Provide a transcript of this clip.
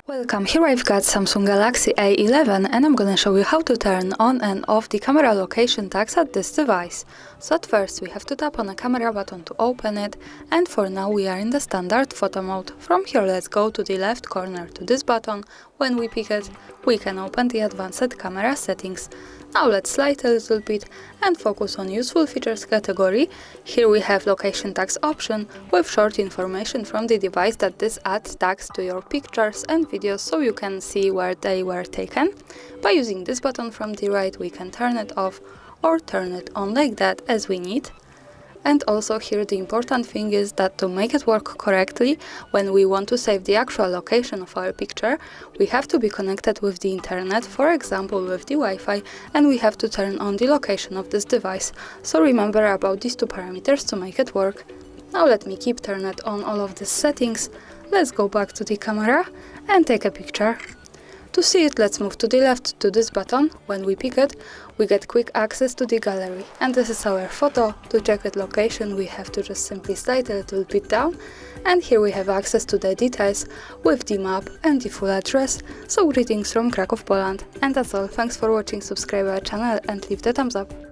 Welcome, here I've got Samsung Galaxy A11 and I'm gonna show you how to turn on and off the camera location tags at this device. So at first we have to tap on the camera button to open it, and for now we are in the standard photo mode. From here let's go to the left corner to this button. When we pick it, we can open the advanced camera settings. Now let's slide a little bit and focus on useful features category. Here we have location tags option with short information from the device that this adds tags to your pictures and videos so you can see where they were taken. By using this button from the right we can turn it off or turn it on like that as we need. And also here the important thing is that to make it work correctly, when we want to save the actual location of our picture, we have to be connected with the internet, for example with the Wi-Fi, and we have to turn on the location of this device. So remember about these two parameters to make it work. Now let me keep turned on all of these settings. Let's go back to the camera and take a picture. To see it, let's move to the left to this button. When we pick it, we get quick access to the gallery. And this is our photo. To check its location, we have to just simply slide a little bit down. And here we have access to the details with the map and the full address. So greetings from Kraków, Poland. And that's all. Thanks for watching, subscribe our channel and leave the thumbs up.